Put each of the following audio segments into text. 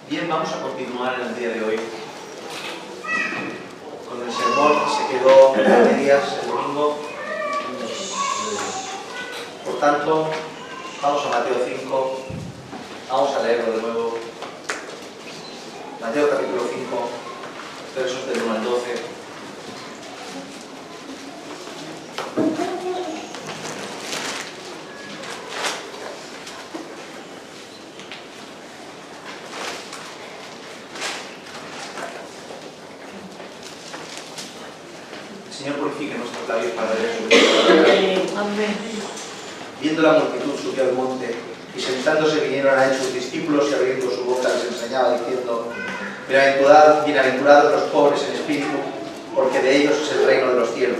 Bien, vamos a continuar en el día de hoy con el sermón que se quedó a medias el domingo. Por tanto, vamos a Mateo 5, vamos a leerlo de nuevo. Mateo capítulo 5, versos del 1 al 12. Señor, purifique nuestros labios para leer su palabra. Amén. Viendo la multitud subió al monte, y sentándose vinieron a él sus discípulos, y abriendo su boca les enseñaba, diciendo: Bienaventurados los pobres en espíritu, porque de ellos es el reino de los cielos.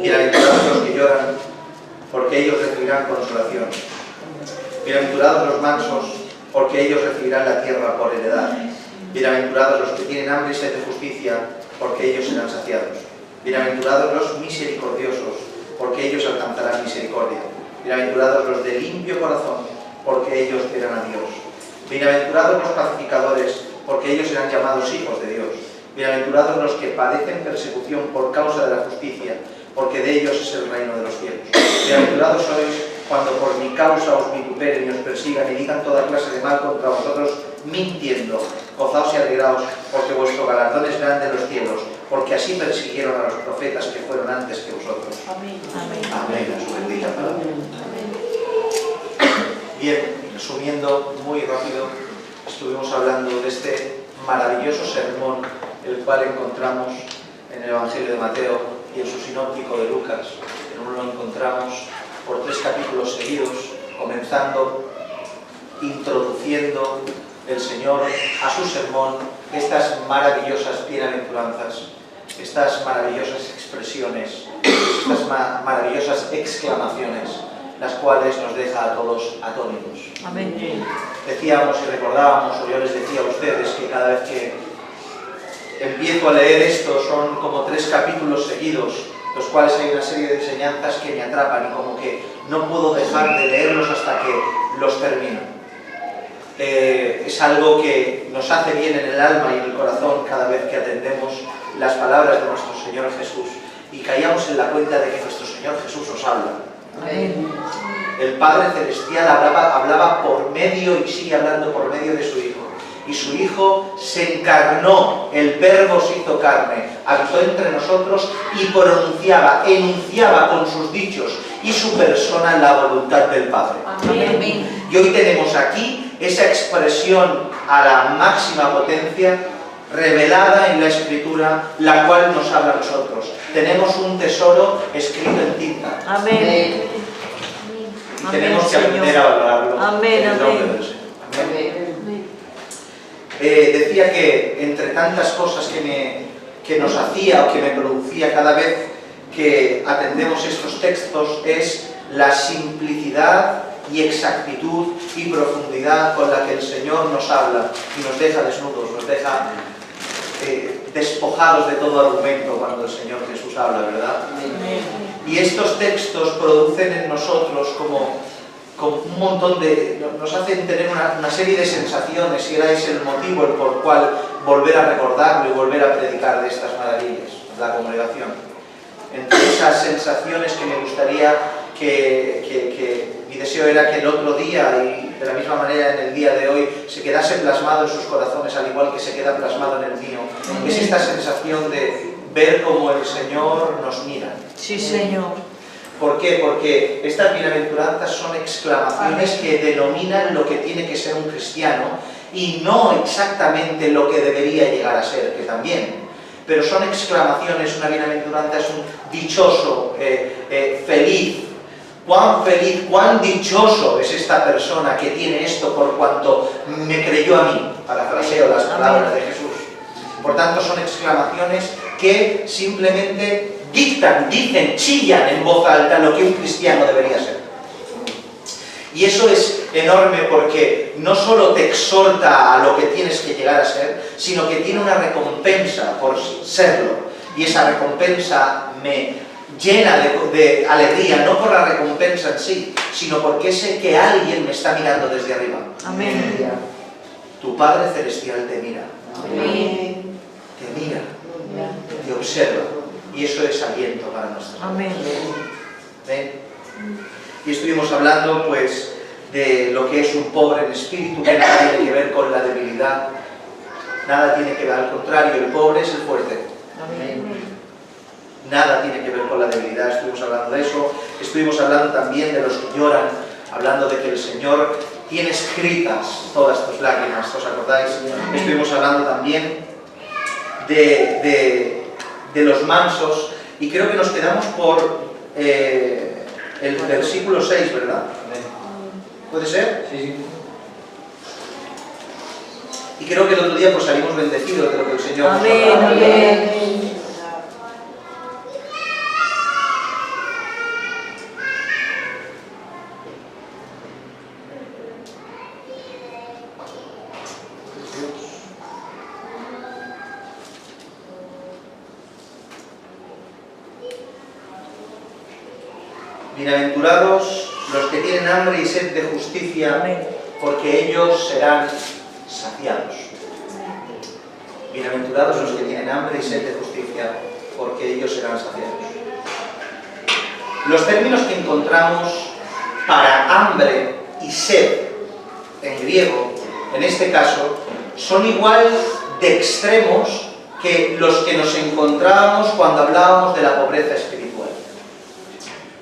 Bienaventurados los que lloran, porque ellos recibirán consolación. Bienaventurados los mansos, porque ellos recibirán la tierra por heredad. Bienaventurados los que tienen hambre y sed de justicia, porque ellos serán saciados. Bienaventurados los misericordiosos, porque ellos alcanzarán misericordia. Bienaventurados los de limpio corazón, porque ellos verán a Dios. Bienaventurados los pacificadores, porque ellos serán llamados hijos de Dios. Bienaventurados los que padecen persecución por causa de la justicia, porque de ellos es el reino de los cielos. Bienaventurados sois cuando por mi causa os vituperen y os persigan y digan toda clase de mal contra vosotros, mintiendo. Gozaos y alegraos, porque vuestro galardón es grande en los cielos, porque así persiguieron a los profetas que fueron antes que vosotros. Amén. Amén. Amén, a su bendita palabra. Bien, resumiendo muy rápido, estuvimos hablando de este maravilloso sermón, el cual encontramos en el Evangelio de Mateo y en su sinóptico de Lucas. En uno lo encontramos por 3 capítulos seguidos, comenzando, introduciendo el Señor a su sermón estas maravillosas bienaventuranzas, estas maravillosas expresiones, estas maravillosas exclamaciones, las cuales nos deja a todos atónitos. Amén. Decíamos y recordábamos, o yo les decía a ustedes, que cada vez que empiezo a leer esto son como 3 capítulos seguidos, los cuales hay una serie de enseñanzas que me atrapan y como que no puedo dejar de leerlos hasta que los termino. Es algo que nos hace bien en el alma y en el corazón cada vez que atendemos las palabras de nuestro Señor Jesús y caíamos en la cuenta de que nuestro Señor Jesús nos habla. Amén. El Padre Celestial hablaba por medio y sigue hablando por medio de su Hijo. Y su Hijo se encarnó, el Verbo se hizo carne, habitó entre nosotros y enunciaba con sus dichos y su persona la voluntad del Padre. Amén. Y hoy tenemos aquí esa expresión a la máxima potencia revelada en la Escritura, la cual nos habla a nosotros. Tenemos un tesoro escrito en tinta. Amén. Y tenemos que aprender a valorarlo. Amén. En el nombre del Señor. Amén. Decía que entre tantas cosas que nos hacía o que me producía cada vez que atendemos estos textos es la simplicidad y exactitud y profundidad con la que el Señor nos habla y nos deja desnudos, nos deja despojados de todo argumento cuando el Señor Jesús habla, ¿verdad? Y estos textos producen en nosotros como un montón de... nos hacen tener una serie de sensaciones y era ese el motivo por el cual volver a recordarlo y volver a predicar de estas maravillas, la congregación. Entre esas sensaciones que me gustaría que mi deseo era que el otro día y de la misma manera en el día de hoy se quedase plasmado en sus corazones al igual que se queda plasmado en el mío, es esta sensación de ver cómo el Señor nos mira. Sí, Señor. ¿Por qué? Porque estas bienaventuranzas son exclamaciones que denominan lo que tiene que ser un cristiano y no exactamente lo que debería llegar a ser, que también. Pero son exclamaciones, una bienaventuranza es un dichoso, feliz. Cuán feliz, cuán dichoso es esta persona que tiene esto por cuanto me creyó a mí. Parafraseo las palabras de Jesús. Por tanto, son exclamaciones que simplemente dicen, chillan en voz alta lo que un cristiano debería ser. Y eso es enorme porque no solo te exhorta a lo que tienes que llegar a ser, sino que tiene una recompensa por serlo. Y esa recompensa me llena de alegría, no por la recompensa en sí, sino porque sé que alguien me está mirando desde arriba. Amén. tu Padre Celestial te mira. Amén. Te mira, te observa. Y eso es aliento para nosotros. Amén. ¿Ven? Y estuvimos hablando, pues, de lo que es un pobre en espíritu, que nada tiene que ver con la debilidad. Nada tiene que ver, al contrario, el pobre es el fuerte. Amén. Nada tiene que ver con la debilidad. Estuvimos hablando de eso. Estuvimos hablando también de los que lloran, hablando de que el Señor tiene escritas todas tus lágrimas, ¿os acordáis? Estuvimos hablando también de los mansos, y creo que nos quedamos por el versículo 6, ¿verdad? ¿Puede ser? Sí, sí. Y creo que el otro día pues salimos bendecidos de lo que el Señor nos Amén. ha dado. Amén. Bienaventurados los que tienen hambre y sed de justicia, Amén. porque ellos serán saciados. Bienaventurados los que tienen hambre y sed de justicia, porque ellos serán saciados. Los términos que encontramos para hambre y sed en griego, en este caso, son igual de extremos que los que nos encontrábamos cuando hablábamos de la pobreza espiritual.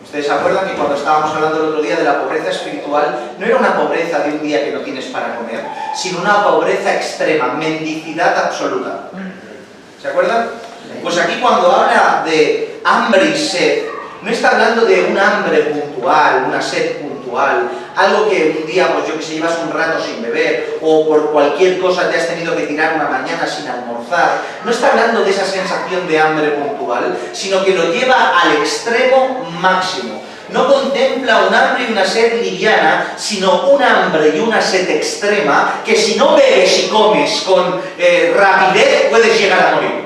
¿Ustedes se acuerdan que cuando estábamos hablando el otro día de la pobreza espiritual, no era una pobreza de un día que no tienes para comer, sino una pobreza extrema, mendicidad absoluta? ¿Se acuerdan? Pues aquí cuando habla de hambre y sed, no está hablando de un hambre puntual, una sed puntual, algo que un día, pues yo que sé, llevas un rato sin beber, o por cualquier cosa te has tenido que tirar una mañana sin almorzar. No está hablando de esa sensación de hambre puntual, sino que lo lleva al extremo máximo. No contempla un hambre y una sed liviana, sino un hambre y una sed extrema, que si no bebes y comes con rapidez, puedes llegar a morir.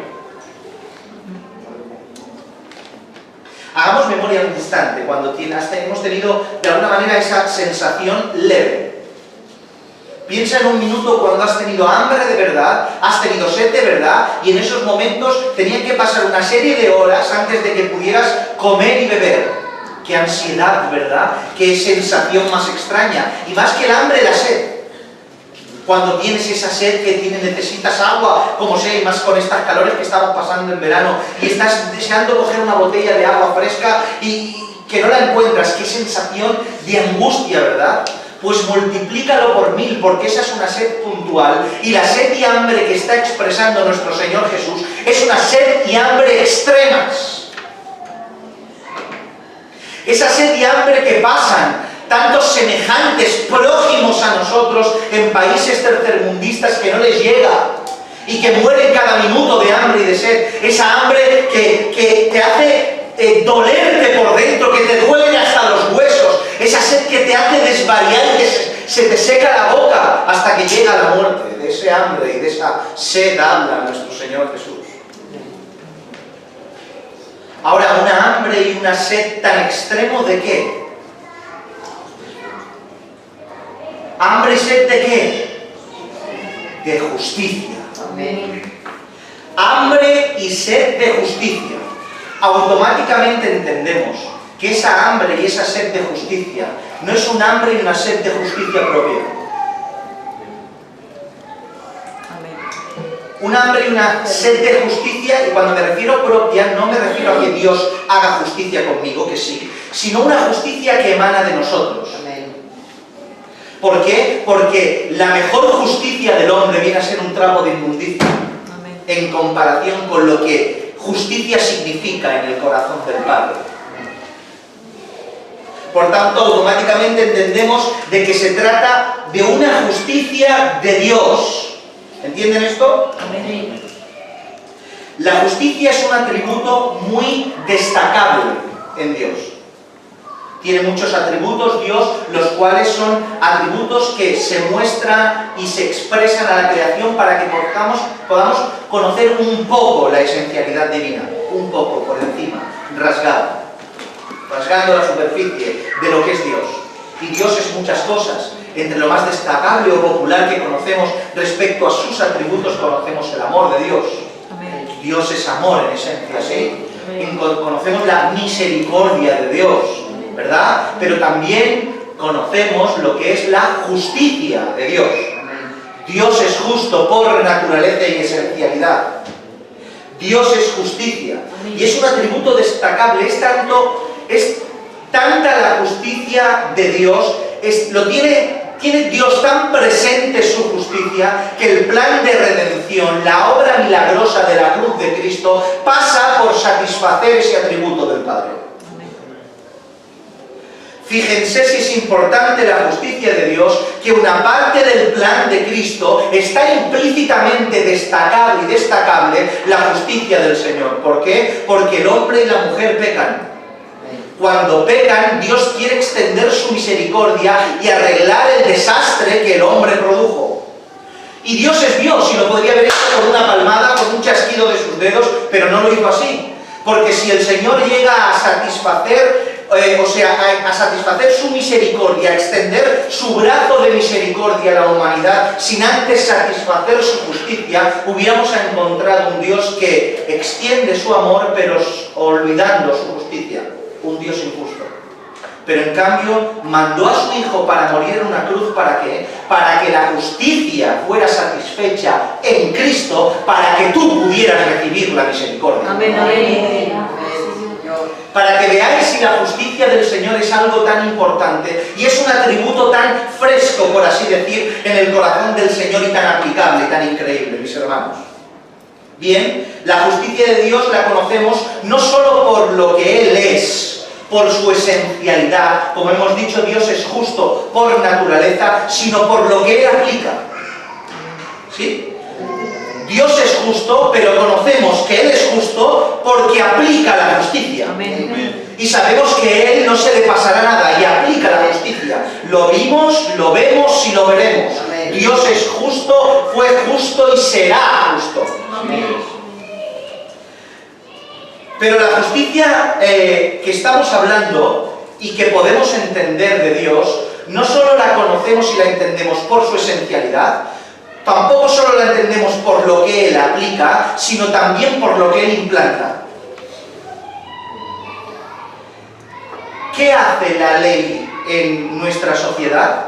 Hagamos memoria un instante, cuando hemos tenido de alguna manera esa sensación leve. Piensa en un minuto cuando has tenido hambre de verdad, has tenido sed de verdad, y en esos momentos tenían que pasar una serie de horas antes de que pudieras comer y beber. Qué ansiedad, ¿verdad? Qué sensación más extraña. Y más que el hambre, la sed. Cuando tienes esa sed que necesitas agua, como sea, y más con estas calores que estamos pasando en verano, y estás deseando coger una botella de agua fresca y que no la encuentras, qué sensación de angustia, ¿verdad? Pues multiplícalo por 1000, porque esa es una sed puntual, y la sed y hambre que está expresando nuestro Señor Jesús es una sed y hambre extremas. Esa sed y hambre que pasan tantos semejantes prójimos a nosotros en países tercermundistas que no les llega y que mueren cada minuto de hambre y de sed. Esa hambre que te hace dolerte por dentro, que te duele hasta los huesos. Esa sed que te hace desvariar y que se te seca la boca hasta que llega la muerte. De ese hambre y de esa sed habla nuestro Señor Jesús. Ahora, una hambre y una sed tan extremo, ¿de qué? ¿Hambre y sed de qué? De justicia. Amén. Hambre y sed de justicia. Automáticamente entendemos que esa hambre y esa sed de justicia no es un hambre y una sed de justicia propia. Un hambre y una sed de justicia, y cuando me refiero propia, no me refiero a que Dios haga justicia conmigo, que sí, sino una justicia que emana de nosotros. ¿Por qué? Porque la mejor justicia del hombre viene a ser un trapo de inmundicia. Amén. En comparación con lo que justicia significa en el corazón del Padre. Por tanto, automáticamente entendemos de que se trata de una justicia de Dios. ¿Entienden esto? Amén. La justicia es un atributo muy destacable en Dios. Tiene muchos atributos Dios, los cuales son atributos que se muestran y se expresan a la creación para que podamos conocer un poco la esencialidad divina, un poco por encima, rasgando la superficie de lo que es Dios. Y Dios es muchas cosas, entre lo más destacable o popular que conocemos respecto a sus atributos, conocemos el amor de Dios. Amén. Dios es amor en esencia, ¿sí? Conocemos la misericordia de Dios, ¿verdad? Pero también conocemos lo que es la justicia de Dios. Dios es justo por naturaleza y esencialidad. Dios es justicia. Y es un atributo destacable, es tanta la justicia de Dios, tiene Dios tan presente su justicia, que el plan de redención, la obra milagrosa de la cruz de Cristo, pasa por satisfacer ese atributo del Padre. Fíjense si es importante la justicia de Dios, que una parte del plan de Cristo está implícitamente destacable y destacable la justicia del Señor. ¿Por qué? Porque el hombre y la mujer pecan. Cuando pecan, Dios quiere extender su misericordia y arreglar el desastre que el hombre produjo. Y Dios es Dios y lo podría haber hecho con una palmada, con un chasquido de sus dedos, pero no lo hizo así. Porque si el Señor llega a satisfacer a satisfacer su misericordia, a extender su brazo de misericordia a la humanidad, sin antes satisfacer su justicia, hubiéramos encontrado un Dios que extiende su amor, pero olvidando su justicia. Un Dios injusto. Pero en cambio, mandó a su Hijo para morir en una cruz, ¿para qué? Para que la justicia fuera satisfecha en Cristo, para que tú pudieras recibir la misericordia. Amén, amén. Para que veáis si la justicia del Señor es algo tan importante y es un atributo tan fresco, por así decir, en el corazón del Señor, y tan aplicable y tan increíble, mis hermanos. Bien, la justicia de Dios la conocemos no solo por lo que Él es, por su esencialidad, como hemos dicho, Dios es justo por naturaleza, sino por lo que Él aplica. ¿Sí? Dios es justo, pero conocemos que Él es justo porque aplica la justicia. Amén. Y sabemos que a Él no se le pasará nada y aplica la justicia. Lo vimos, lo vemos y lo veremos. Amén. Dios es justo, fue justo y será justo. Amén. Pero la justicia que estamos hablando y que podemos entender de Dios, no solo la conocemos y la entendemos por su esencialidad, tampoco solo la entendemos por lo que Él aplica, sino también por lo que Él implanta. ¿Qué hace la ley en nuestra sociedad?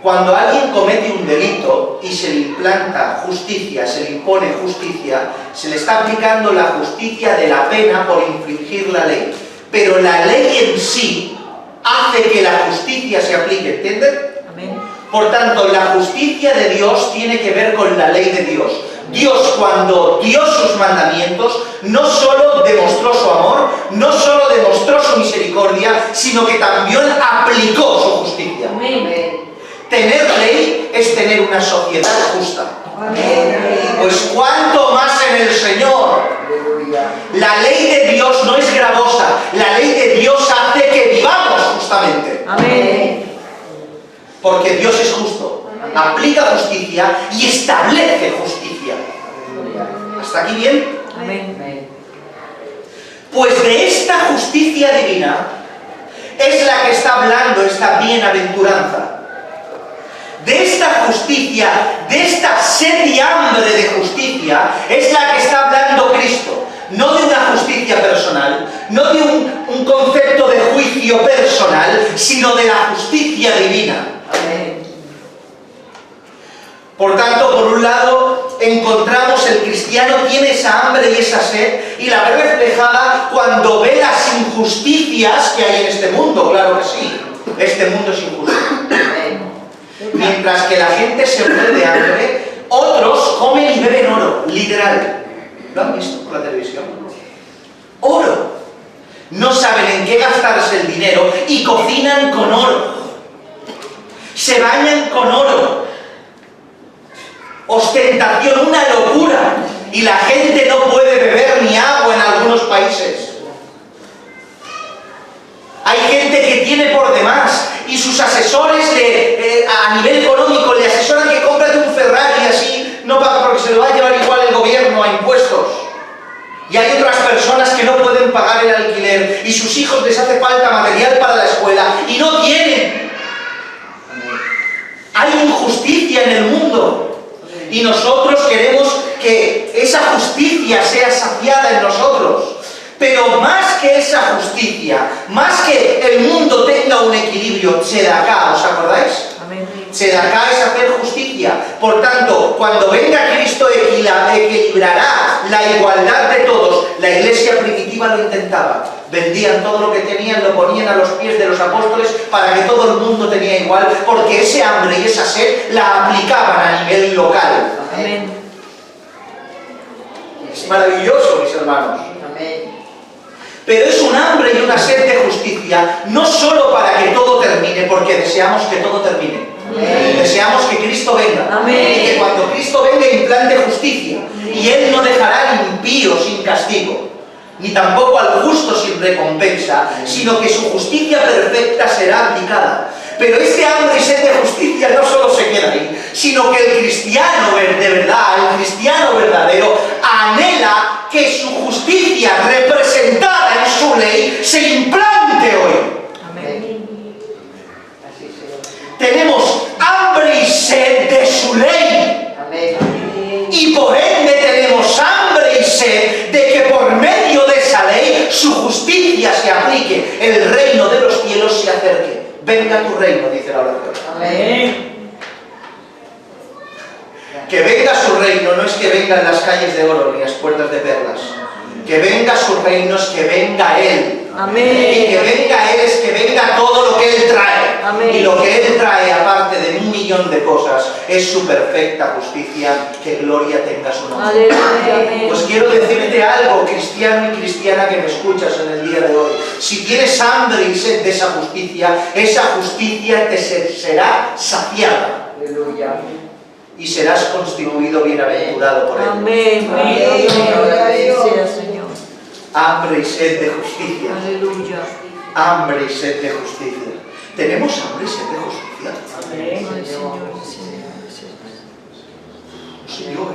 Cuando alguien comete un delito y se le implanta justicia, se le impone justicia, se le está aplicando la justicia de la pena por infringir la ley. Pero la ley en sí hace que la justicia se aplique, ¿entienden? Amén. Por tanto, la justicia de Dios tiene que ver con la ley de Dios. Dios, cuando dio sus mandamientos, no solo demostró su amor, no solo demostró su misericordia, sino que también aplicó su justicia. Amén. Tener ley es tener una sociedad justa. Amén. Pues cuánto más en el Señor. La ley de Dios no es gravosa, la ley de Dios hace que vivamos justamente. Amén. Porque Dios es justo, aplica justicia y establece justicia. ¿Hasta aquí bien? Amén. Pues de esta justicia divina es la que está hablando esta bienaventuranza. De esta justicia, de esta sed y hambre de justicia, es la que está hablando Cristo. No de una justicia personal, no de un concepto de juicio personal, sino de la justicia divina. Amén. Por tanto, por un lado, encontramos el cristiano tiene esa hambre y esa sed, y la ve reflejada cuando ve las injusticias que hay en este mundo. Claro que sí, este mundo es injusto. Mientras que la gente se muere de hambre, otros comen y beben oro, literal. ¿Lo han visto por la televisión? Oro. No saben en qué gastarse el dinero y cocinan con oro. Se bañan con oro. Ostentación, una locura. Y la gente no puede beber ni agua en algunos países. Hay gente que tiene por demás y sus asesores a nivel económico le asesoran que cómprate un Ferrari, así no paga porque se lo va a llevar igual el gobierno a impuestos. Y hay otras personas que no pueden pagar el alquiler y sus hijos les hace falta material para la escuela y no tienen. Y nosotros queremos que esa justicia sea saciada en nosotros. Pero más que esa justicia, más que el mundo tenga un equilibrio, tzedakah, ¿os acordáis? Tzedakah es hacer justicia. Por tanto, cuando venga Cristo equilibrará la igualdad de todos. La iglesia primitiva lo intentaba. Vendían todo lo que tenían, lo ponían a los pies de los apóstoles para que todo el mundo tenía igual, porque ese hambre y esa sed la aplicaban a nivel local. Amén. Es maravilloso, mis hermanos. Amén. Pero es un hambre y una sed de justicia, no solo para que todo termine, porque deseamos que todo termine. Amén. Deseamos que Cristo venga. Amén. Y que cuando Cristo venga implante justicia. Y Él no dejará al impío sin castigo, ni tampoco al justo sin recompensa, sino que su justicia perfecta será aplicada. Pero este hambre y sed de justicia no solo se queda ahí, sino que el cristiano de verdad, el cristiano verdadero, anhela que su justicia representada en su ley se implante hoy. Amén. Así sea. Tenemos hambre y sed de su ley. Amén. Y por ende tenemos hambre y sed de que por medio de esa ley su justicia se aplique, el reino de los cielos se acerque. Venga tu reino, dice la oración. Amén. Que venga su reino no es que venga en las calles de oro ni las puertas de perlas. Que venga su reino es que venga Él. Amén. Y que venga Él es que venga todo lo que Él trae. Amén. Y lo que Él trae, aparte de 1.000.000 de cosas, es su perfecta justicia. Que gloria tenga su nombre. Aleluya. Pues quiero decirte algo, cristiano y cristiana que me escuchas en el día de hoy. Si tienes hambre y sed de esa justicia te será saciada. Aleluya. Y serás constituido bienaventurado por Él. Amén. Amén. Gloria sea, Señor. Hambre y sed de justicia. Aleluya. Hambre y sed de justicia. ¿Tenemos hambre y sed de justicia? Amén. Ay, Señor.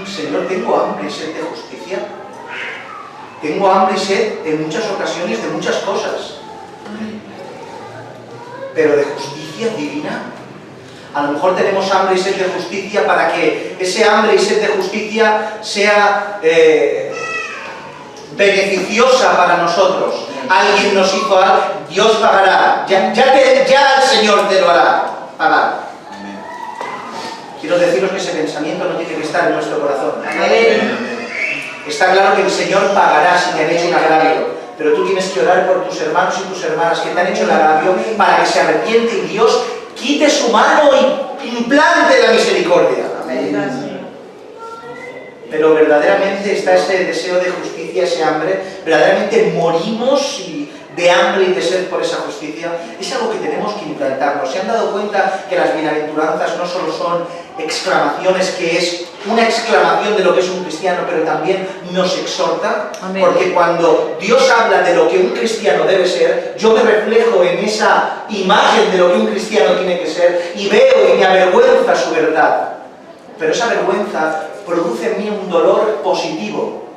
Señor, tengo hambre y sed de justicia. Tengo hambre y sed en muchas ocasiones de muchas cosas. Pero de justicia divina. A lo mejor tenemos hambre y sed de justicia para que ese hambre y sed de justicia sea beneficiosa para nosotros. Alguien nos hizo algo, Dios pagará. Ya el Señor te lo hará pagar. Quiero deciros que ese pensamiento no tiene que estar en nuestro corazón. Amén. Está claro que el Señor pagará si te han hecho un agravio, pero tú tienes que orar por tus hermanos y tus hermanas que te han hecho el agravio para que se arrepiente y Dios quite su mano y implante la misericordia. Amén. Pero verdaderamente está ese deseo de justicia, ese hambre, verdaderamente morimos de hambre y de sed por esa justicia. Es algo que tenemos que implantarnos. ¿Se han dado cuenta que las bienaventuranzas no solo son exclamaciones, que es una exclamación de lo que es un cristiano, pero también nos exhorta? Amén. Porque cuando Dios habla de lo que un cristiano debe ser, yo me reflejo en esa imagen de lo que un cristiano tiene que ser y veo y me avergüenza su verdad. Pero esa vergüenza produce en mí un dolor positivo,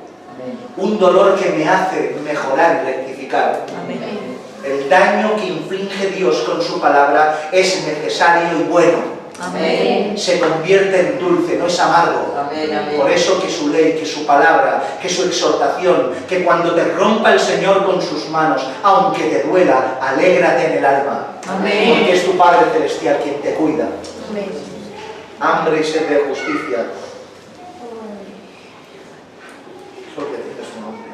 un dolor que me hace mejorar y rectificar. Amén. El daño que inflige Dios con su palabra es necesario y bueno. Amén. Se convierte en dulce, no es amargo. Amén. Amén. Por eso que su ley, que su palabra, que su exhortación, que cuando te rompa el Señor con sus manos, aunque te duela, alégrate en el alma. Amén. Porque es tu Padre Celestial quien te cuida. Amén. Hambre y sed de justicia. Gloria a su nombre.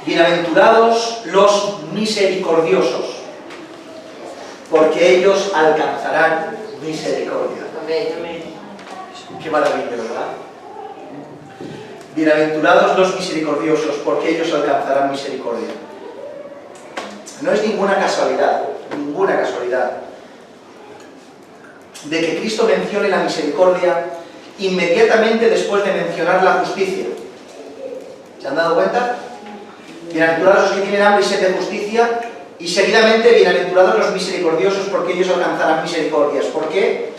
Bienaventurados los misericordiosos, porque ellos alcanzarán misericordia. Amén. Qué maravilla, ¿verdad? Bienaventurados los misericordiosos, porque ellos alcanzarán misericordia. No es ninguna casualidad, de que Cristo mencione la misericordia inmediatamente después de mencionar la justicia. ¿Se han dado cuenta? Bienaventurados los que tienen hambre y sed de justicia, y seguidamente bienaventurados los misericordiosos, porque ellos alcanzarán misericordias. ¿Por qué?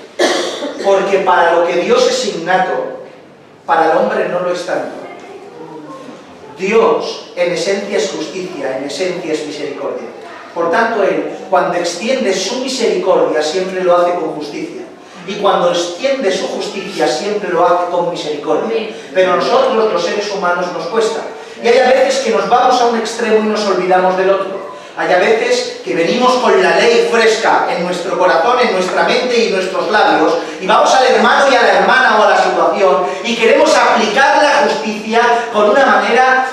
Porque para lo que Dios es innato, para el hombre no lo es tanto. Dios en esencia es justicia, en esencia es misericordia. Por tanto, Él, cuando extiende su misericordia, siempre lo hace con justicia. Y cuando extiende su justicia, siempre lo hace con misericordia. Pero a nosotros, los seres humanos, nos cuesta. Y hay a veces que nos vamos a un extremo y nos olvidamos del otro. Hay a veces que venimos con la ley fresca en nuestro corazón, en nuestra mente y en nuestros labios, y vamos al hermano y a la hermana o a la situación y queremos aplicar la justicia con una manera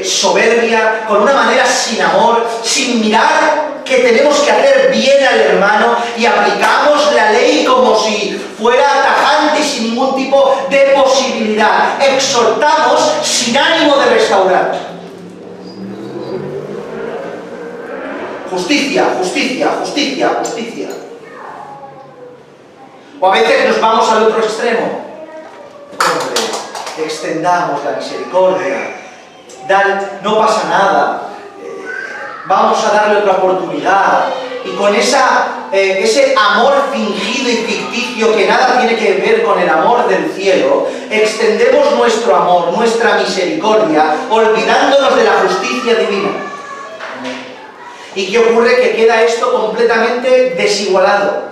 soberbia, con una manera sin amor, sin mirar que tenemos que hacer bien al hermano, y aplicamos la ley como si fuera tajante y sin ningún tipo de posibilidad. Exhortamos sin ánimo de restaurar. Justicia, justicia, justicia, justicia. O a veces nos vamos al otro extremo. Hombre, extendamos la misericordia. No pasa nada. Vamos a darle otra oportunidad. Y con ese amor fingido y ficticio que nada tiene que ver con el amor del cielo, extendemos nuestro amor, nuestra misericordia, olvidándonos de la justicia divina. ¿Y qué ocurre? Que queda esto completamente desigualado.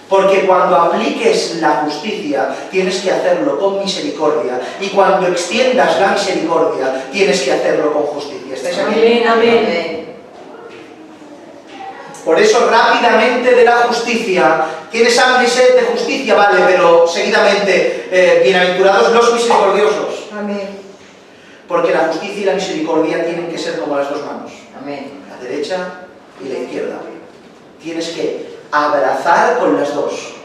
Porque cuando apliques la justicia, tienes que hacerlo con misericordia. Y cuando extiendas la misericordia, tienes que hacerlo con justicia. ¿Estáis aquí? Amén, amén. Por eso, rápidamente de la justicia, ¿tienes hambre y sed de justicia? Vale, pero seguidamente, bienaventurados los misericordiosos. Amén. Porque la justicia y la misericordia tienen que ser como las dos manos. Amén. La derecha y la izquierda. Tienes que abrazar con las dos,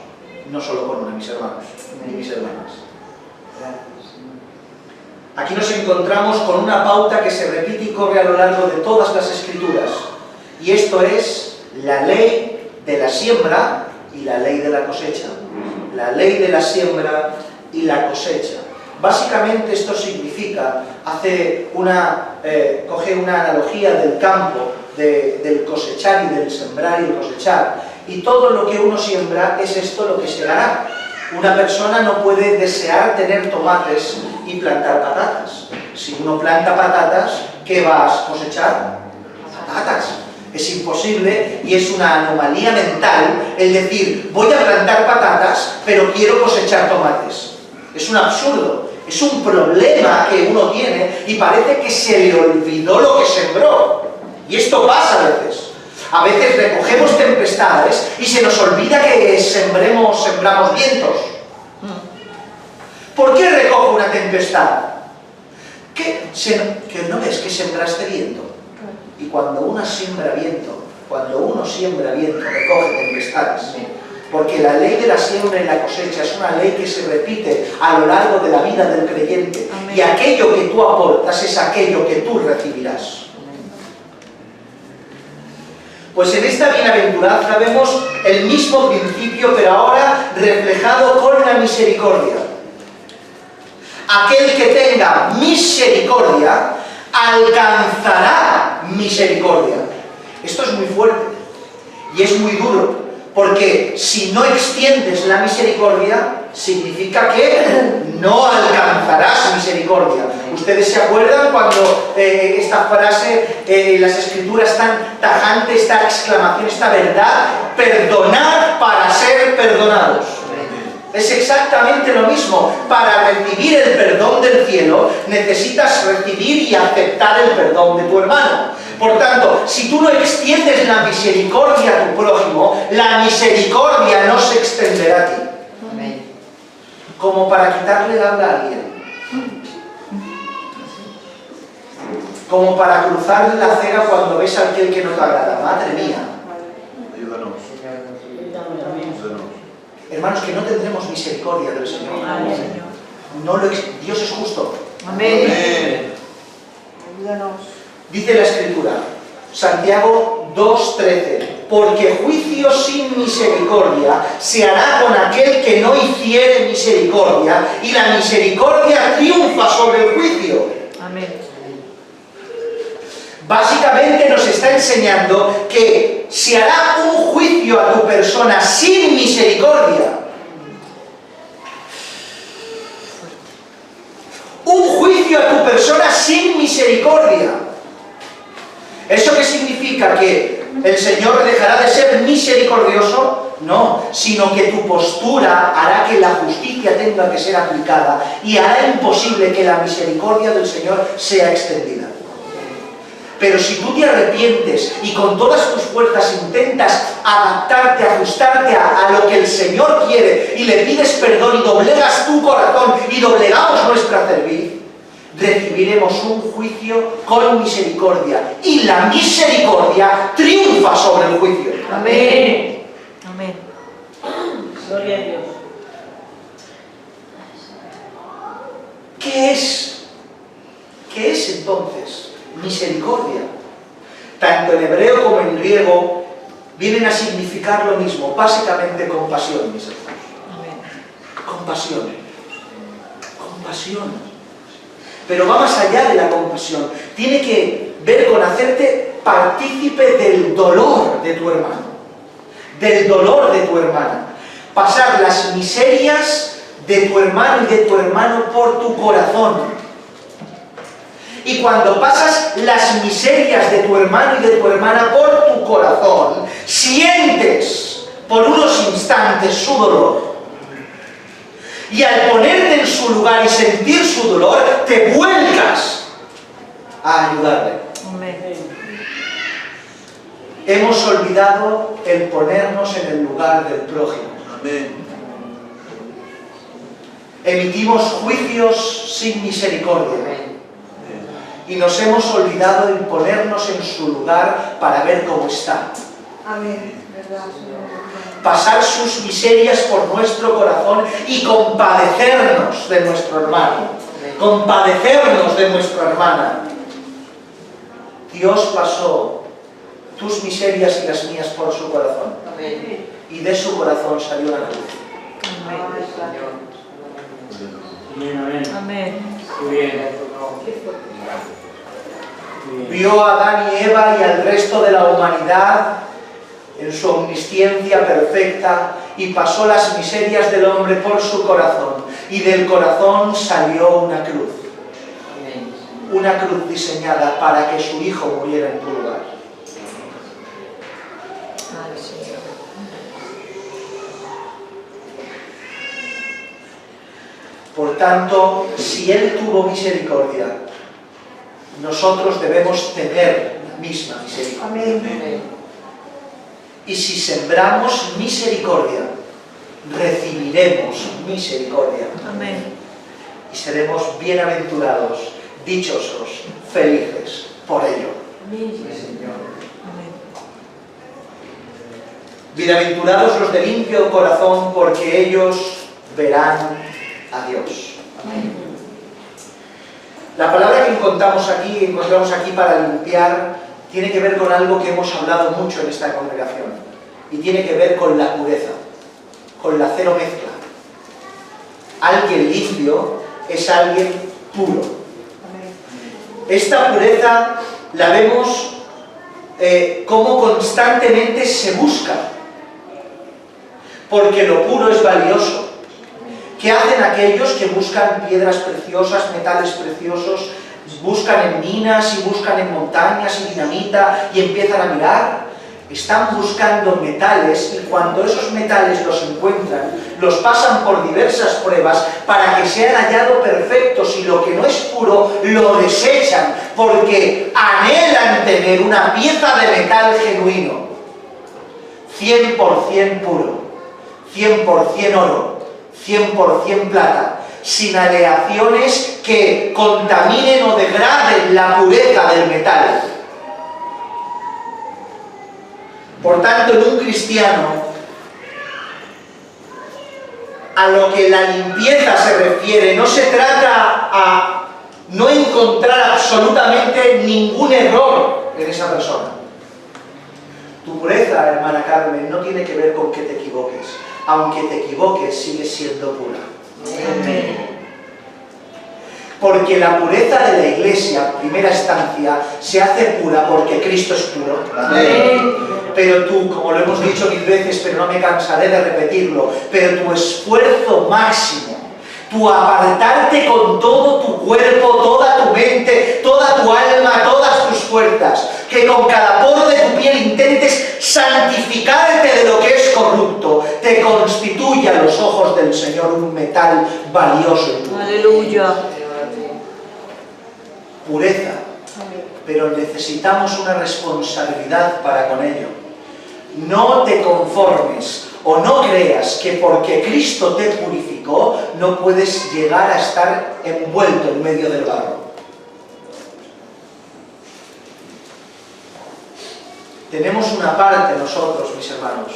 no solo con una, mis hermanos y mis hermanas. Aquí nos encontramos con una pauta que se repite y corre a lo largo de todas las Escrituras, y esto es la ley de la siembra y la ley de la cosecha. La ley de la siembra y la cosecha. Básicamente esto significa, coge una analogía del campo, del cosechar y del sembrar y el cosechar, y todo lo que uno siembra es esto lo que segará. Una persona no puede desear tener tomates y plantar patatas. Si uno planta patatas, ¿qué vas a cosechar? Patatas. Es imposible y es una anomalía mental el decir, voy a plantar patatas, pero quiero cosechar tomates. Es un absurdo. Es un problema que uno tiene y parece que se le olvidó lo que sembró. Y esto pasa a veces. A veces recogemos tempestades y se nos olvida que sembramos vientos. ¿Por qué recojo una tempestad? ¿Que no ves que sembraste viento? Y cuando uno siembra viento, recoge tempestades. Porque la ley de la siembra y la cosecha es una ley que se repite a lo largo de la vida del creyente. Amén. Y aquello que tú aportas es aquello que tú recibirás. Pues en esta bienaventuranza vemos el mismo principio, pero ahora reflejado con la misericordia. Aquel que tenga misericordia alcanzará misericordia. Esto es muy fuerte y es muy duro. Porque si no extiendes la misericordia, significa que no alcanzarás misericordia. ¿Ustedes se acuerdan cuando esta frase, las Escrituras tan tajante, esta exclamación, esta verdad? Perdonad para ser perdonados. Es exactamente lo mismo. Para recibir el perdón del cielo, necesitas recibir y aceptar el perdón de tu hermano. Por tanto, si tú no extiendes la misericordia a tu prójimo, la misericordia no se extenderá a ti. Amén. Como para quitarle el habla a alguien. Como para cruzar la acera cuando ves a aquel que no te agrada. Madre mía. Ayúdanos. Hermanos, que no tendremos misericordia del Señor. Dios es justo. Amén. Ayúdanos. Dice la Escritura, Santiago 2:13, porque juicio sin misericordia se hará con aquel que no hiciere misericordia, y la misericordia triunfa sobre el juicio. Amén. Básicamente nos está enseñando que se hará un juicio a tu persona sin misericordia. Un juicio a tu persona sin misericordia. ¿Eso qué significa? Que ¿El Señor dejará de ser misericordioso? No, sino que tu postura hará que la justicia tenga que ser aplicada y hará imposible que la misericordia del Señor sea extendida. Pero si tú te arrepientes y con todas tus fuerzas intentas adaptarte, ajustarte a lo que el Señor quiere y le pides perdón y doblegas tu corazón y doblegamos nuestra cerviz, recibiremos un juicio con misericordia y la misericordia triunfa sobre el juicio. Amén. Amén. Gloria a Dios. ¿Qué es entonces misericordia? Tanto en hebreo como en griego vienen a significar lo mismo, básicamente compasión, mis hermanos. Compasión. Compasión. Pero va más allá de la compasión. Tiene que ver con hacerte partícipe del dolor de tu hermano, del dolor de tu hermana. Pasar las miserias de tu hermano y de tu hermano por tu corazón. Y cuando pasas las miserias de tu hermano y de tu hermana por tu corazón, sientes por unos instantes su dolor. Y al ponerte en su lugar y sentir su dolor, te vuelcas a ayudarle. Amén. Hemos olvidado el ponernos en el lugar del prójimo. Amén. Emitimos juicios sin misericordia. Y nos hemos olvidado en ponernos en su lugar para ver cómo está. Amén. ¿Verdad, Señor? Pasar sus miserias por nuestro corazón y compadecernos de nuestro hermano, compadecernos de nuestra hermana. Dios pasó tus miserias y las mías por su corazón. Amén. Y de su corazón salió la cruz. Amén. Amén. Amén. Muy bien. Vio a Adán y Eva y al resto de la humanidad en su omnisciencia perfecta y pasó las miserias del hombre por su corazón, y del corazón salió una cruz. Una cruz diseñada para que su hijo muriera en tu lugar. Ay, Señor. Por tanto, si Él tuvo misericordia, nosotros debemos tener la misma misericordia. Amén. Y si sembramos misericordia, recibiremos misericordia. Amén. Y seremos bienaventurados, dichosos, felices por ello. Amén, Señor. Amén. Bienaventurados los de limpio corazón, porque ellos verán a Dios. Amén. La palabra que encontramos aquí para limpiar, tiene que ver con algo que hemos hablado mucho en esta congregación. Y tiene que ver con la pureza, con la cero mezcla. Alguien limpio es alguien puro. Esta pureza la vemos como constantemente se busca. Porque lo puro es valioso. ¿Qué hacen aquellos que buscan piedras preciosas, metales preciosos, buscan en minas y buscan en montañas y dinamita y empiezan a mirar? Están buscando metales y cuando esos metales los encuentran, los pasan por diversas pruebas para que sean hallados perfectos, y lo que no es puro lo desechan porque anhelan tener una pieza de metal genuino, 100% puro, 100% oro, 100% plata, sin aleaciones que contaminen o degraden la pureza del metal. Por tanto, en un cristiano, a lo que la limpieza se refiere, no se trata a no encontrar absolutamente ningún error en esa persona. Tu pureza, hermana Carmen, no tiene que ver con que te equivoques. Aunque te equivoques, sigues siendo pura. Amén. Porque la pureza de la Iglesia, primera instancia, se hace pura porque Cristo es puro. Amén. Pero tú, como lo hemos dicho mil veces, pero no me cansaré de repetirlo, pero tu esfuerzo máximo, tu apartarte con todo tu cuerpo, toda tu mente, toda tu alma, todas tus fuerzas, que con cada poro de tu piel intentes santificarte de lo que es corrupto, te constituye a los ojos del Señor un metal valioso en tu vida. Aleluya. Pureza, pero necesitamos una responsabilidad para con ello. No te conformes o no creas que porque Cristo te purificó no puedes llegar a estar envuelto en medio del barro. Tenemos una parte nosotros, mis hermanos,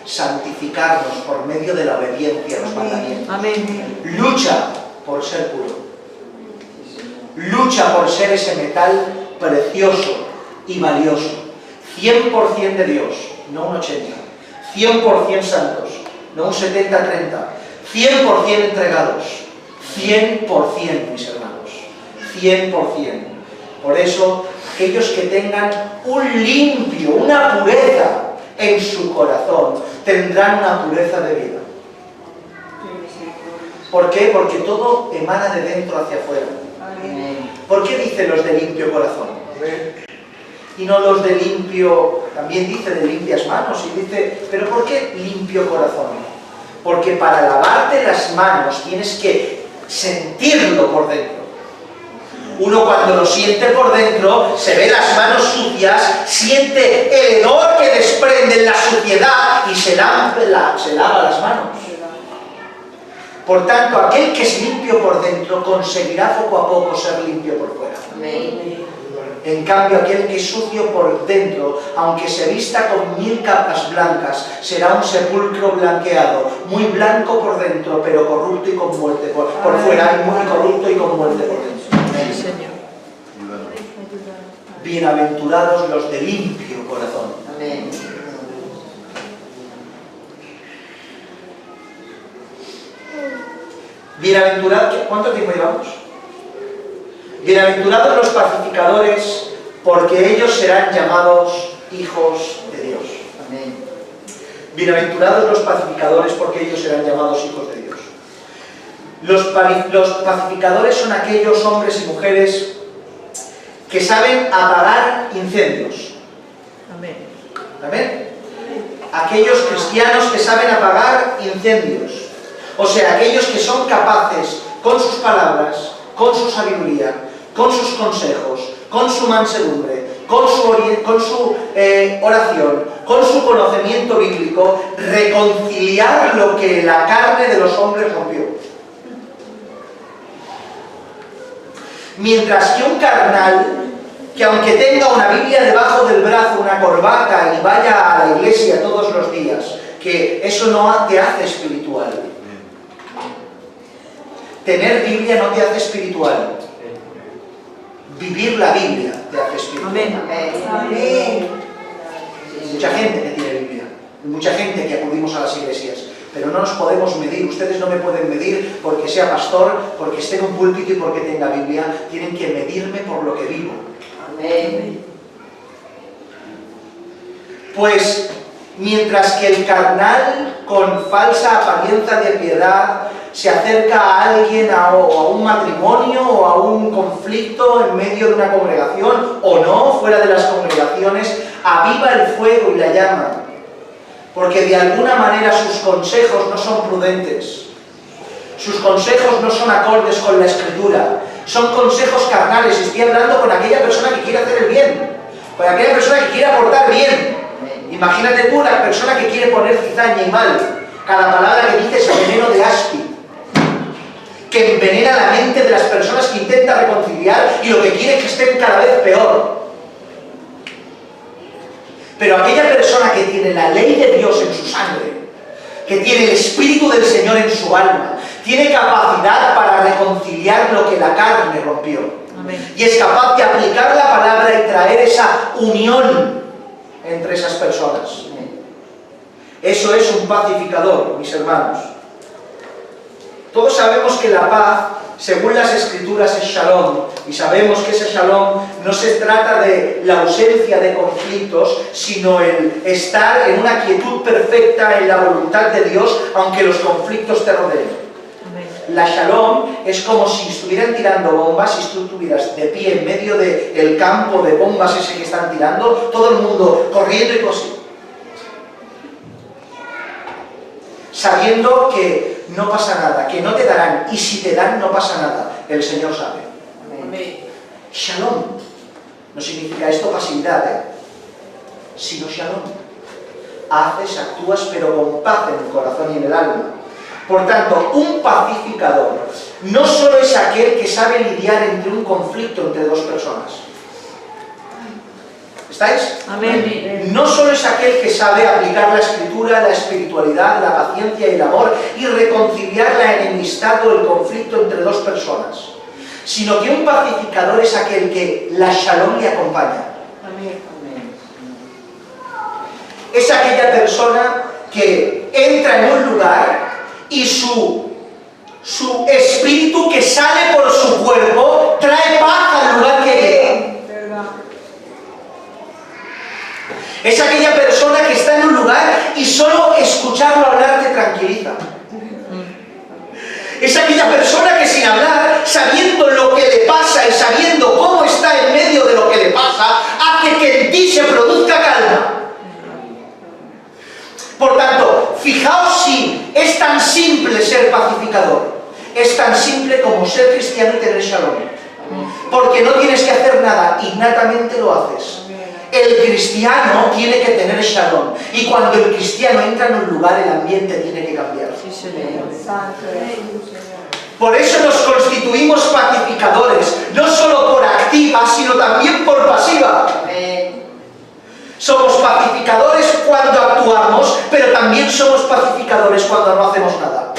santificarnos por medio de la obediencia a los mandamientos. Amén. Lucha por ser puro. Lucha por ser ese metal precioso y valioso. 100% de Dios, no un 80%. 100% santos, no un 70-30. 100% entregados. 100%, mis hermanos. 100%. Por eso, aquellos que tengan un limpio, una pureza en su corazón, tendrán una pureza de vida. ¿Por qué? Porque todo emana de dentro hacia afuera. ¿Por qué dice los de limpio corazón? Y no los de limpio, también dice de limpias manos, y dice, ¿pero por qué limpio corazón? Porque para lavarte las manos tienes que sentirlo por dentro. Uno cuando lo siente por dentro, se ve las manos sucias, siente el hedor que desprende la suciedad y se lava las manos. Por tanto, aquel que es limpio por dentro conseguirá poco a poco ser limpio por fuera. En cambio, aquel que es sucio por dentro, aunque se vista con 1000 capas blancas, será un sepulcro blanqueado, muy blanco por dentro, pero corrupto y con muerte por fuera, y muy corrupto y con muerte por dentro. Sí, Señor. Bienaventurados los de limpio corazón. Amén. Bienaventurados, ¿cuánto tiempo llevamos? Bienaventurados los pacificadores, porque ellos serán llamados hijos de Dios. Amén. Bienaventurados los pacificadores, porque ellos serán llamados hijos de Dios. Los pacificadores son aquellos hombres y mujeres que saben apagar incendios. Amén. ¿Amén? Aquellos cristianos que saben apagar incendios. O sea, aquellos que son capaces, con sus palabras, con su sabiduría, con sus consejos, con su mansedumbre, con su oración, con su conocimiento bíblico, reconciliar lo que la carne de los hombres rompió. Mientras que un carnal, que aunque tenga una Biblia debajo del brazo, una corbata y vaya a la iglesia todos los días, que eso no te hace espiritual. Tener Biblia no te hace espiritual. Vivir la Biblia te hace espiritual. Amén. Amén. Mucha gente que tiene Biblia, mucha gente que acudimos a las iglesias, pero no nos podemos medir. Ustedes no me pueden medir porque sea pastor, porque esté en un púlpito y porque tenga Biblia. Tienen que medirme por lo que vivo. Amén. Pues mientras que el carnal, con falsa apariencia de piedad, se acerca a alguien, o a un matrimonio, o a un conflicto en medio de una congregación, o no, fuera de las congregaciones, aviva el fuego y la llama, porque de alguna manera sus consejos no son prudentes, sus consejos no son acordes con la Escritura, son consejos carnales. Estoy hablando con aquella persona que quiere hacer el bien, con aquella persona que quiere aportar bien. Imagínate tú la persona que quiere poner cizaña y mal. Cada palabra que dice es veneno de áspid, que envenena la mente de las personas que intenta reconciliar y lo que quiere es que estén cada vez peor. Pero aquella persona que tiene la ley de Dios en su sangre, que tiene el Espíritu del Señor en su alma, tiene capacidad para reconciliar lo que la carne rompió. Amén. Y es capaz de aplicar la palabra y traer esa unión entre esas personas. Eso es un pacificador, mis hermanos. Todos sabemos que la paz, según las Escrituras, es shalom, y sabemos que ese shalom no se trata de la ausencia de conflictos, sino el estar en una quietud perfecta en la voluntad de Dios, aunque los conflictos te rodeen. Amén. La shalom es como si estuvieran tirando bombas, si tú estuvieras de pie en medio del campo de bombas ese que están tirando, todo el mundo corriendo y tú así. sabiendo que no pasa nada, que no te darán, y si te dan no pasa nada, el Señor sabe. Amén. Shalom no significa esto pasividad, sino shalom. Haces, actúas, pero con paz en el corazón y en el alma. Por tanto, un pacificador no solo es aquel que sabe lidiar entre un conflicto entre dos personas. ¿Estáis? Amén. No solo es aquel que sabe aplicar la escritura, la espiritualidad, la paciencia y el amor y reconciliar la enemistad o el conflicto entre dos personas, sino que un pacificador es aquel que la shalom le acompaña. Amén. Es aquella persona que entra en un lugar y su espíritu que sale por su cuerpo trae paz al lugar que llega. Es aquella persona que está en un lugar y solo escucharlo hablar te tranquiliza. Es aquella persona que sin hablar, sabiendo lo que le pasa y sabiendo cómo está en medio de lo que le pasa, hace que en ti se produzca calma. Por tanto, fijaos si es tan simple ser pacificador. Es tan simple como ser cristiano y tener shalom. Porque no tienes que hacer nada, innatamente lo haces. El cristiano tiene que tener shalom. Y cuando el cristiano entra en un lugar, el ambiente tiene que cambiar. Sí, Señor. Por eso nos constituimos pacificadores, no solo por activa, sino también por pasiva. Somos pacificadores cuando actuamos, pero también somos pacificadores cuando no hacemos nada.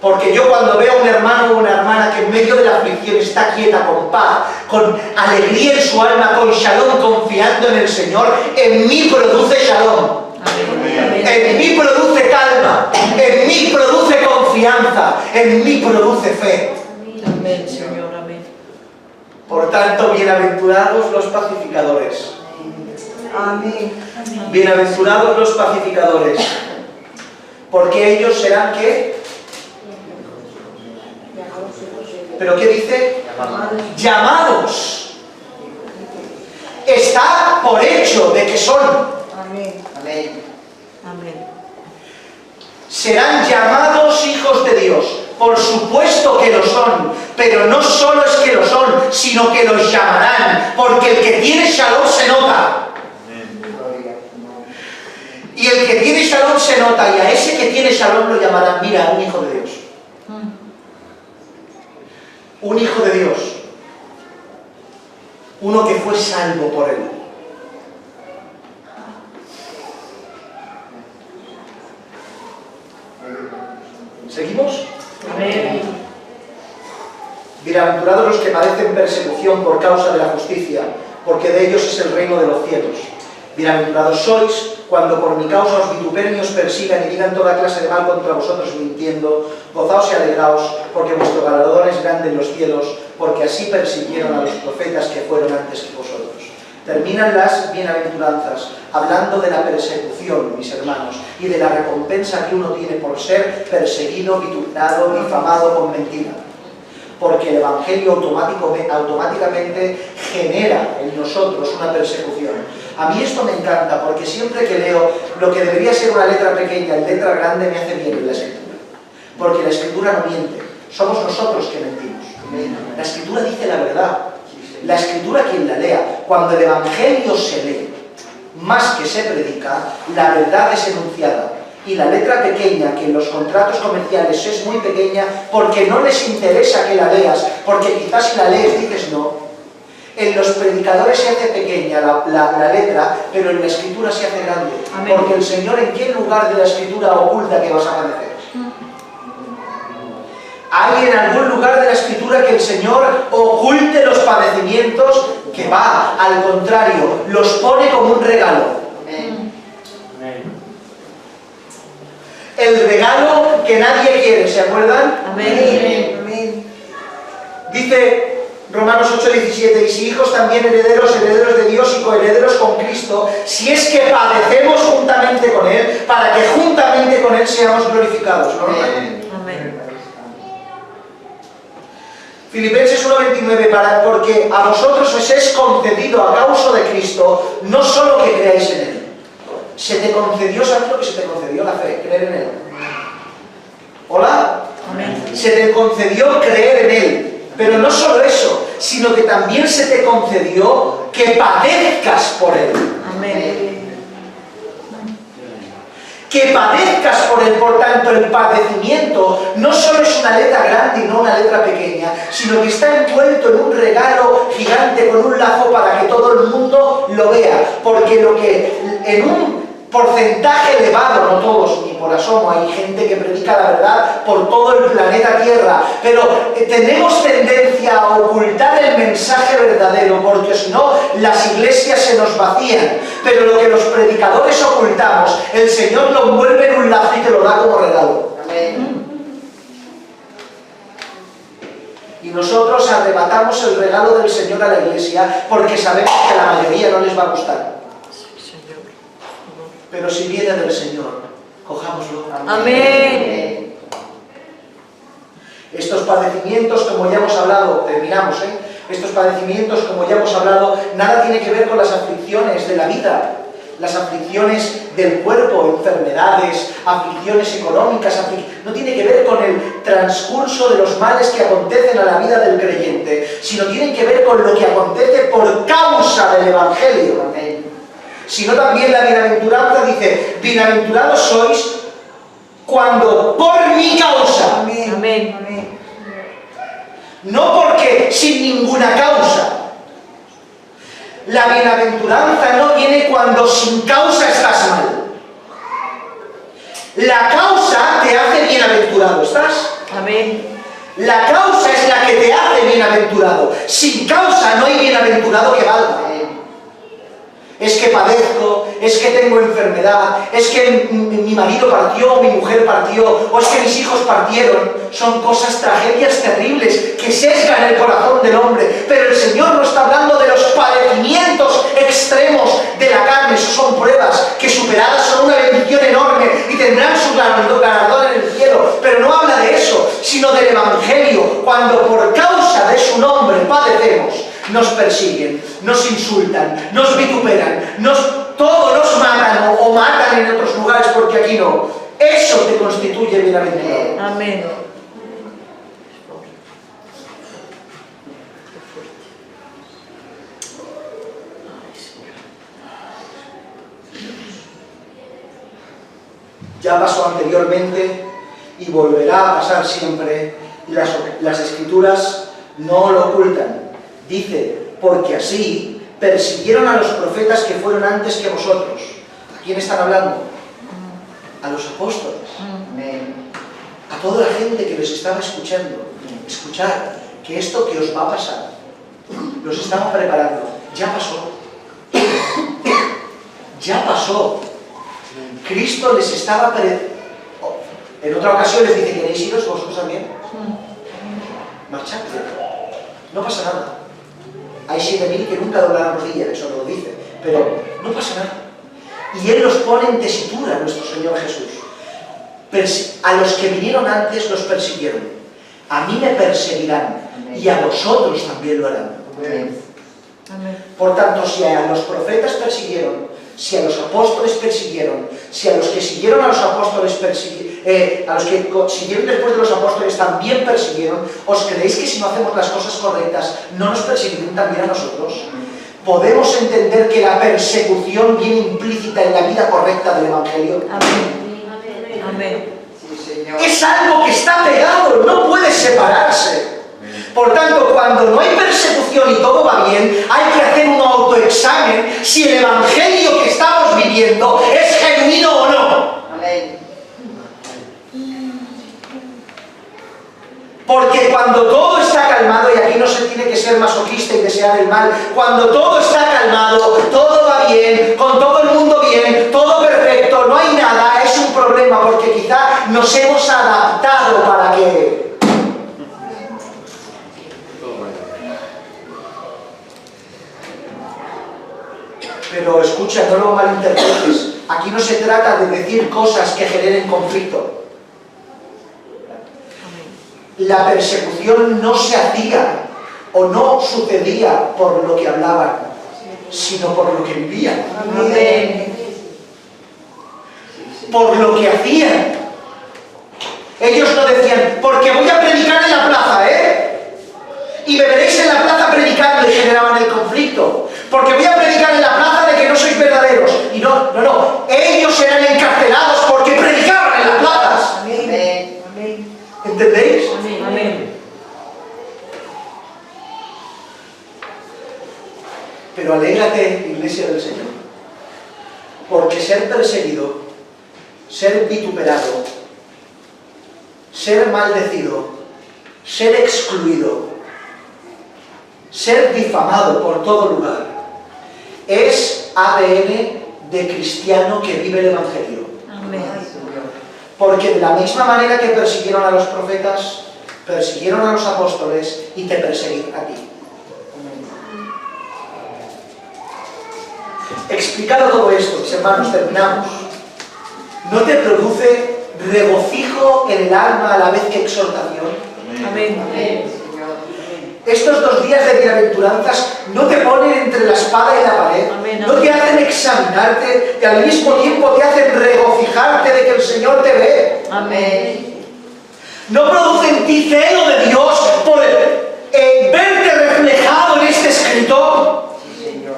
Porque yo cuando veo a un hermano o una hermana que en medio de la aflicción está quieta, con paz, con alegría en su alma, con shalom, confiando en el Señor, en mí produce shalom. Amén. En mí produce calma, en mí produce confianza, en mí produce fe. Amén, Señor. Amén. Por tanto, bienaventurados los pacificadores. Amén. Bienaventurados los pacificadores, porque ellos serán ¿qué? ¿Pero qué dice? Llamados. Está por hecho de que son. Amén. Amén. Serán llamados hijos de Dios. Por supuesto que lo son, pero no solo es que lo son, sino que los llamarán, porque el que tiene shalom se nota. Y el que tiene shalom se nota, y a ese que tiene shalom lo llamarán, mira, un hijo de Dios. Un hijo de Dios. Uno que fue salvo por él. ¿Seguimos? Amén. Bienaventurados los que padecen persecución por causa de la justicia, porque de ellos es el reino de los cielos. Bienaventurados sois cuando por mi causa os vituperen y os persigan y digan toda clase de mal contra vosotros mintiendo. Gozaos y alegraos, porque vuestro galardón es grande en los cielos, porque así persiguieron a los profetas que fueron antes que vosotros. Terminan las bienaventuranzas hablando de la persecución, mis hermanos, y de la recompensa que uno tiene por ser perseguido, vituperado, difamado con mentira. Porque el Evangelio automáticamente genera en nosotros una persecución. A mí esto me encanta, porque siempre que leo lo que debería ser una letra pequeña en letra grande me hace bien en la Escritura. Porque la Escritura no miente, somos nosotros que mentimos. La Escritura dice la verdad. La Escritura, quien la lea, cuando el Evangelio se lee, más que se predica, la verdad es enunciada. Y la letra pequeña, que en los contratos comerciales es muy pequeña, porque no les interesa que la leas, porque quizás si la lees dices no. En los predicadores se hace pequeña la letra, pero en la Escritura se hace grande. Amén. Porque el Señor, ¿en qué lugar de la Escritura oculta que vas a padecer? ¿Hay en algún lugar de la Escritura que el Señor oculte los padecimientos? Que va, al contrario, los pone como un regalo. El regalo que nadie quiere, ¿se acuerdan? Amén. Amén. Dice Romanos 8:17, y si hijos también herederos, herederos de Dios y coherederos con Cristo, si es que padecemos juntamente con Él, para que juntamente con Él seamos glorificados. ¿No? Amén. Filipenses 1:29, porque a vosotros os es concedido a causa de Cristo, no solo que creáis en Él, Se te concedió, ¿sabes lo que se te concedió? La fe, creer en Él. ¿Hola? Amén. Se te concedió creer en Él. Pero no solo eso, sino que también se te concedió que padezcas por Él. Amén. Que padezcas por Él. Por tanto, el padecimiento no solo es una letra grande y no una letra pequeña, sino que está envuelto en un regalo gigante con un lazo para que todo el mundo lo vea. Porque lo que en un porcentaje elevado, no todos, ni por asomo, hay gente que predica la verdad por todo el planeta Tierra, pero tenemos tendencia a ocultar el mensaje verdadero, porque si no, las iglesias se nos vacían. Pero lo que los predicadores ocultamos, el Señor lo envuelve en un lazo y te lo da como regalo. Amén. Y nosotros arrebatamos el regalo del Señor a la iglesia porque sabemos que a la mayoría no les va a gustar. Señor. Pero si viene del Señor, cojámoslo. Amén. Estos padecimientos, como ya hemos hablado, terminamos, estos padecimientos, como ya hemos hablado, nada tiene que ver con las aflicciones de la vida, las aflicciones del cuerpo, enfermedades, aflicciones económicas, no tiene que ver con el transcurso de los males que acontecen a la vida del creyente, sino tienen que ver con lo que acontece por causa del Evangelio. Amén. Sino también la bienaventuranza dice, bienaventurados sois cuando por mi causa, Amén. Amén. Amén. no porque sin ninguna causa. La bienaventuranza no viene cuando sin causa estás mal. La causa te hace bienaventurado, ¿estás? Amén. La causa es la que te hace bienaventurado. Sin causa no hay bienaventurado que valga. Es que padezco, es que tengo enfermedad, es que mi marido partió, mi mujer partió, o es que mis hijos partieron. Son cosas, tragedias terribles que sesgan el corazón del hombre. Pero el Señor no está hablando de los padecimientos extremos de la carne. Esos son pruebas que superadas son una bendición enorme y tendrán su galardón en el cielo. Pero no habla de eso, sino del Evangelio. Cuando por causa de su nombre padecemos, nos persiguen, nos insultan, nos vituperan, todo nos matan o matan en otros lugares porque aquí no. Eso te constituye bienaventurado. Amén. Ya pasó anteriormente y volverá a pasar siempre, y las Escrituras no lo ocultan. Dice, porque así persiguieron a los profetas que fueron antes que vosotros. ¿A quién están hablando? A los apóstoles. Amén. A toda la gente que los estaba escuchando. Escuchad, que esto que os va a pasar, los estamos preparando. Ya pasó. Ya pasó. Cristo les estaba en otra ocasión les dice, ¿queréis iros vosotros también? Marchad. No pasa nada. Hay 7.000 que nunca doblarán rodilla, eso no lo dice, pero no pasa nada. Y Él los pone en tesitura, nuestro Señor Jesús. A los que vinieron antes los persiguieron. A mí me perseguirán y a vosotros también lo harán. Amén. Por tanto, si a los profetas persiguieron, si a los apóstoles persiguieron, si a los que siguieron a los apóstoles a los que siguieron después de los apóstoles también persiguieron, ¿os creéis que si no hacemos las cosas correctas no nos perseguirán también a nosotros? Podemos entender que la persecución viene implícita en la vida correcta del Evangelio. Amén. Amén. Sí, Señor. Es algo que está pegado, no puede separarse. Por tanto, cuando no hay persecución y todo va bien, hay que hacer un autoexamen si el Evangelio que estamos viviendo es genuino o no. Amén. Porque cuando todo está calmado, y aquí no se tiene que ser masoquista y desear el mal, cuando todo está calmado, todo va bien, con todo el mundo bien, todo perfecto, no hay nada, es un problema porque quizá nos hemos adaptado para que... Pero escucha, no lo malinterpretes. Aquí no se trata de decir cosas que generen conflicto. La persecución no se hacía o no sucedía por lo que hablaban, sino por lo que vivían. Amén. por lo que hacían. Ellos no decían, porque voy a predicar en la plaza, y me veréis en la plaza predicando, y generaban el conflicto. Porque voy a predicar en la plaza de que no sois verdaderos. Y no, ellos eran encarcelados porque predicaban en las plazas. Amén. ¿Entendéis? Amén. Pero alégrate, Iglesia del Señor, porque ser perseguido, ser vituperado, ser maldecido, ser excluido, ser difamado por todo lugar, es ADN de cristiano que vive el Evangelio. Amén. Porque de la misma manera que persiguieron a los profetas, persiguieron a los apóstoles y te persiguen a ti. Explicado todo esto, mis hermanos, terminamos. ¿No te produce regocijo en el alma a la vez que exhortación? Amén. Estos 2 días de bienaventuranzas no te ponen entre la espada y la pared, Amén. no te hacen examinarte y al mismo tiempo te hacen regocijarte de que el Señor te ve. Amén. No produce en ti celo de Dios por verte reflejado en este escritor. Sí, Señor.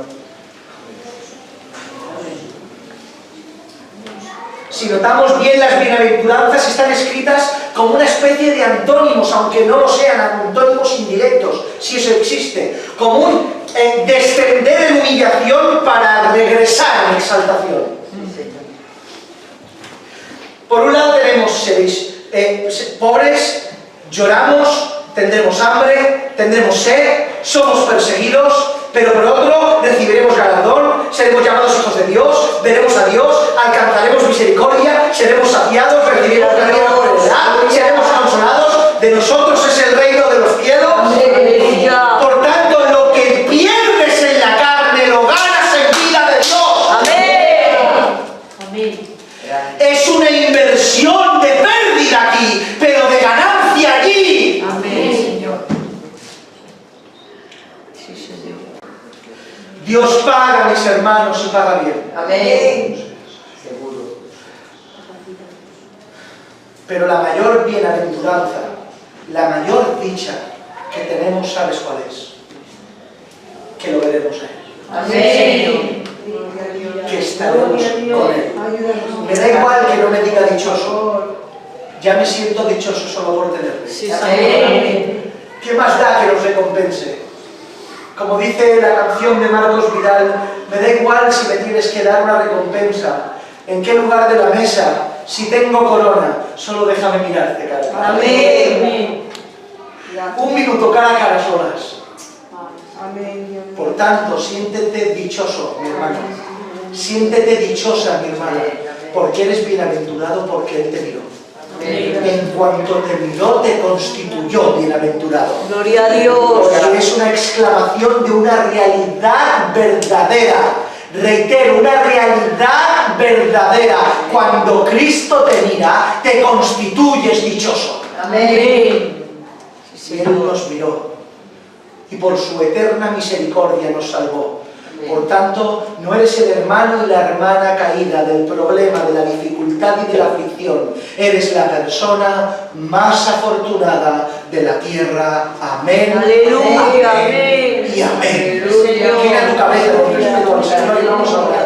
Si notamos bien, las bienaventuranzas están escritas como una especie de antónimos, aunque no lo sean, antónimos indirectos, si eso existe, como un descender en humillación para regresar en exaltación. Sí, Señor. Por un lado tenemos, seréis pobres, lloramos, tendremos hambre, tendremos sed, somos perseguidos, pero por otro recibiremos galardón, seremos llamados hijos de Dios, veremos a Dios, alcanzaremos misericordia, seremos saciados, recibiremos la vida por heredad, seremos consolados, de nosotros es el reino de los cielos. Aleluya. Por tanto, lo que pierdes en la carne lo ganas en vida de Dios. Amén. Amén. Es una inversión de pérdida aquí, pero de ganancia allí. Amén, Señor. Sí, Señor. Dios paga, mis hermanos, y paga bien. Amén. Seguro. Pero la mayor bienaventuranza, la mayor dicha que tenemos, ¿sabes cuál es? Que lo veremos a Él. Amén. Que estaremos con Él. Me da igual que no me diga dichoso. Ya me siento dichoso solo por tenerle. Sí, Señor. ¿Qué más da que nos recompense? Como dice la canción de Marcos Vidal, me da igual si me tienes que dar una recompensa. ¿En qué lugar de la mesa? Si tengo corona, solo déjame mirarte, cara a cara. Amén. Un minuto cara a cara solas. Amén. Por tanto, siéntete dichoso, mi hermano. Siéntete dichosa, mi hermana, porque eres bienaventurado porque Él te miró. En cuanto te miró, te constituyó bienaventurado. Gloria a Dios. Porque es una exclamación de una realidad verdadera. Reitero, una realidad verdadera. Cuando Cristo te mira, te constituyes dichoso. Amén. Y Él nos miró. Y por su eterna misericordia nos salvó. Por tanto, no eres el hermano y la hermana caída del problema, de la dificultad y de la aflicción. Eres la persona más afortunada de la tierra. Amén. Aleluya. Amén. Y amén. Aleluya. Gira tu cabeza con respeto al Señor y vamos a orar.